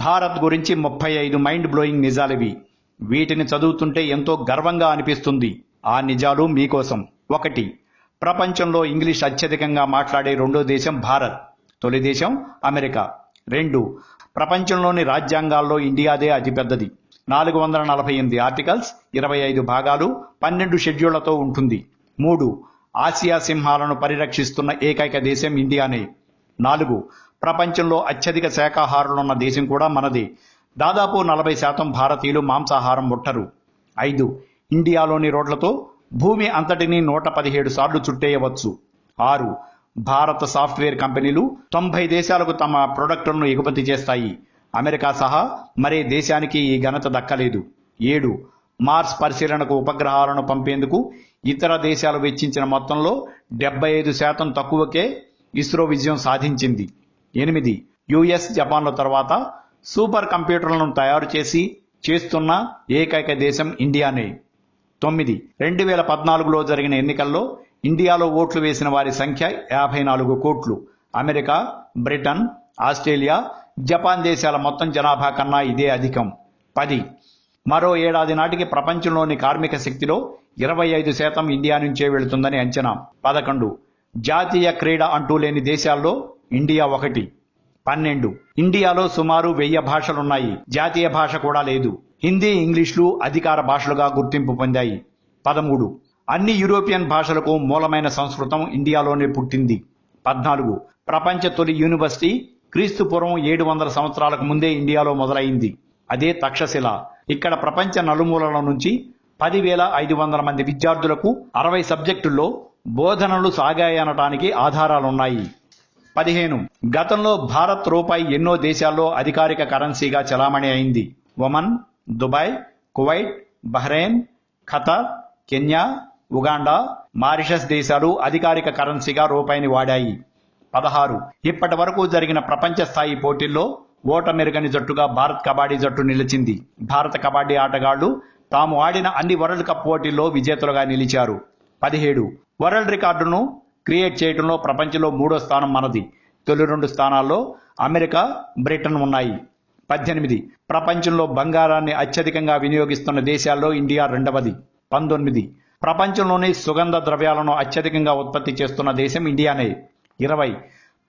భారత్ గురించి 35 mind blowing నిజాలివి. వీటిని చదువుతుంటే ఎంతో గర్వంగా అనిపిస్తుంది. ఆ నిజాలు మీకోసం. 1. ప్రపంచంలో ఇంగ్లీష్ అత్యధికంగా మాట్లాడే రెండో దేశం భారత్. తొలి దేశం అమెరికా. 2. ప్రపంచంలోని రాజ్యాంగాల్లో ఇండియాదే అతిపెద్దది. 448 ఆర్టికల్స్, 25 భాగాలు, 12 షెడ్యూళ్లతో ఉంటుంది. 3. ఆసియా సింహాలను పరిరక్షిస్తున్న ఏకైక దేశం ఇండియానే. 4. ప్రపంచంలో అత్యధిక శాకాహారులున్న దేశం కూడా మనదే. దాదాపు 40% భారతీయులు మాంసాహారం ముట్టరు. 5. ఇండియాలోని రోడ్లతో భూమి అంతటినీ 117 సార్లు చుట్టేయవచ్చు. 6. భారత సాఫ్ట్వేర్ కంపెనీలు 90 దేశాలకు తమ ప్రొడక్టులను ఎగుమతి చేస్తాయి. అమెరికా సహా మరే దేశానికి ఈ ఘనత దక్కలేదు. 7. మార్స్ పరిశీలనకు ఉపగ్రహాలను పంపేందుకు ఇతర దేశాలు వెచ్చించిన మొత్తంలో 75% తక్కువకే ఇస్రో విజయం సాధించింది. 8. యుఎస్, జపాన్ల తర్వాత సూపర్ కంప్యూటర్లను తయారు చేస్తున్న ఏకైక దేశం ఇండియానే. 9. 2014లో జరిగిన ఎన్నికల్లో ఇండియాలో ఓట్లు వేసిన వారి సంఖ్య 54 కోట్లు. అమెరికా, బ్రిటన్, ఆస్ట్రేలియా, జపాన్ దేశాల మొత్తం జనాభా కన్నా ఇదే అధికం. 10. మరో ఏడాది నాటికి ప్రపంచంలోని కార్మిక శక్తిలో 25% ఇండియా నుంచే వెళుతుందని అంచనా. 11. జాతీయ క్రీడ అంటూ లేని దేశాల్లో ఇండియా ఒకటి. 12. ఇండియాలో సుమారు 1000 భాషలున్నాయి. జాతీయ భాష కూడా లేదు. హిందీ, ఇంగ్లీష్లు అధికార భాషలుగా గుర్తింపు పొందాయి. 13. అన్ని యూరోపియన్ భాషలకు మూలమైన సంస్కృతం ఇండియాలోనే పుట్టింది. 14. ప్రపంచ తొలి యూనివర్సిటీ క్రీస్తుపూర్వం 700 సంవత్సరాలకు ముందే ఇండియాలో మొదలైంది. అదే తక్షశిల. ఇక్కడ ప్రపంచ నలుమూలల నుంచి 10,500 మంది విద్యార్థులకు 60 సబ్జెక్టుల్లో బోధనలు సాగాయనటానికి ఆధారాలున్నాయి. 15. గతంలో భారత్ రూపాయి ఎన్నో దేశాల్లో అధికారిక కరెన్సీగా చలామణి అయింది. Oman, Dubai, Kuwait, Bahrain, Qatar, Kenya, Uganda, Mauritius దేశాలు అధికారిక కరెన్సీగా రూపాయిని వాడాయి. 16. ఇప్పటి వరకు జరిగిన ప్రపంచ స్థాయి పోటీల్లో ఓటమెరుగని జట్టుగా భారత్ కబడ్డీ జట్టు నిలిచింది. భారత కబడ్డీ ఆటగాళ్లు తాము ఆడిన అన్ని వరల్డ్ కప్ పోటీల్లో విజేతలుగా నిలిచారు. 17. వరల్డ్ రికార్డును క్రియేట్ చేయడంలో ప్రపంచంలో 3వ స్థానం మనది. తొలి 2 స్థానాల్లో అమెరికా, బ్రిటన్ ఉన్నాయి. 18. ప్రపంచంలో బంగారాన్ని అత్యధికంగా వినియోగిస్తున్న దేశాల్లో ఇండియా 2వది. 19. ప్రపంచంలోని సుగంధ ద్రవ్యాలను అత్యధికంగా ఉత్పత్తి చేస్తున్న దేశం ఇండియానే. 20.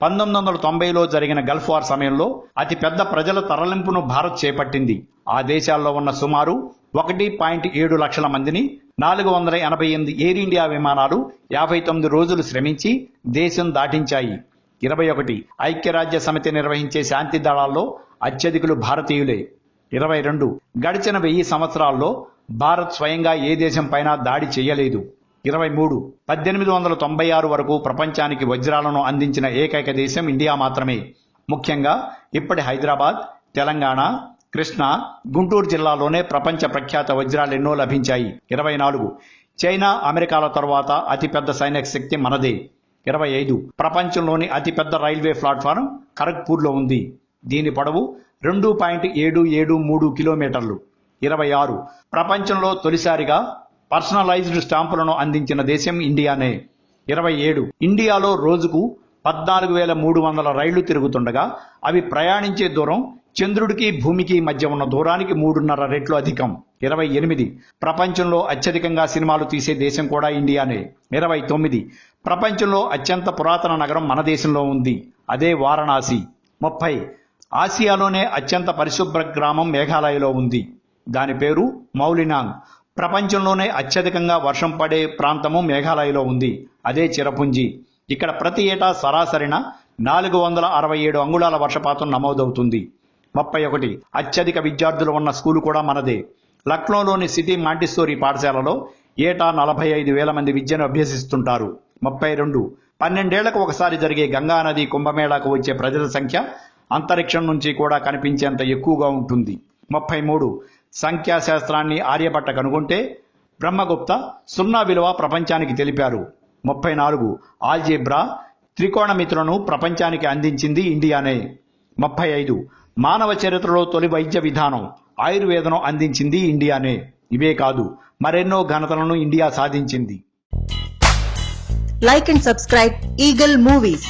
1990లో జరిగిన గల్ఫ్ వార్ సమయంలో అతిపెద్ద ప్రజల తరలింపును భారత్ చేపట్టింది. ఆ దేశాల్లో ఉన్న సుమారు 1.7 లక్షల మందిని 488 ఎయిర్ ఇండియా విమానాలు 59 రోజులు శ్రమించి దేశం దాటించాయి. 21. ఐక్యరాజ్య సమితి నిర్వహించే శాంతి దళాల్లో అత్యధికులు భారతీయులే. 22. గడిచిన 1000 సంవత్సరాల్లో భారత్ స్వయంగా ఏ దేశం పైన దాడి చేయలేదు. 23. 1896 వరకు ప్రపంచానికి వజ్రాలను అందించిన ఏకైక దేశం ఇండియా మాత్రమే. ముఖ్యంగా ఇప్పటి హైదరాబాద్, తెలంగాణ, కృష్ణా, గుంటూరు జిల్లాలోనే ప్రపంచ ప్రఖ్యాత వజ్రాలు ఎన్నో లభించాయి. 24. చైనా, అమెరికాల తరువాత అతిపెద్ద సైనిక శక్తి మనదే. 25. ప్రపంచంలోని అతిపెద్ద రైల్వే ప్లాట్ఫారం ఖరగ్పూర్లో ఉంది. దీని పొడవు 2.773 కిలోమీటర్లు. 26. ప్రపంచంలో తొలిసారిగా పర్సనలైజ్డ్ స్టాంపులను అందించిన దేశం ఇండియానే. 27. ఇండియాలో రోజుకు 14,300 రైళ్లు తిరుగుతుండగా అవి ప్రయాణించే దూరం చంద్రుడికి భూమికి మధ్య ఉన్న దూరానికి 3.5 రెట్లు అధికం. 28. ప్రపంచంలో అత్యధికంగా సినిమాలు తీసే దేశం కూడా ఇండియానే. 29. ప్రపంచంలో అత్యంత పురాతన నగరం మన దేశంలో ఉంది. అదే వారణాసి. 30. ఆసియాలోనే అత్యంత పరిశుభ్ర గ్రామం మేఘాలయలో ఉంది. దాని పేరు మౌలినాంగ్. ప్రపంచంలోనే అత్యధికంగా వర్షం పడే ప్రాంతము మేఘాలయలో ఉంది. అదే చిరపుంజి. ఇక్కడ ప్రతి ఏటా సరాసరిన 467 అంగుళాల వర్షపాతం నమోదవుతుంది. 31. అత్యధిక విద్యార్థులు ఉన్న స్కూలు కూడా మనదే. లక్నోలోని సిటీ మాంటిస్సోరీ పాఠశాలలో ఏటా 45,000 మంది విద్యను అభ్యసిస్తుంటారు. 32. 12 ఏళ్లకు ఒకసారి జరిగే గంగానది కుంభమేళాకు వచ్చే ప్రజల సంఖ్య అంతరిక్షం నుంచి కూడా కనిపించేంత ఎక్కువగా ఉంటుంది. 33. సంఖ్యాశాస్త్రాన్ని ఆర్యభట్ట కనుగొంటే బ్రహ్మగుప్త 0 విలువ ప్రపంచానికి తెలిపారు. 34. ఆల్జీబ్రా, త్రికోణమితులను ప్రపంచానికి అందించింది ఇండియానే. 35. మానవ చరిత్రలో తొలి వైద్య విధానం ఆయుర్వేదను అందించింది ఇండియానే. ఇవే కాదు మరెన్నో ఘనతలను ఇండియా సాధించింది. Like and subscribe Eagle Movies.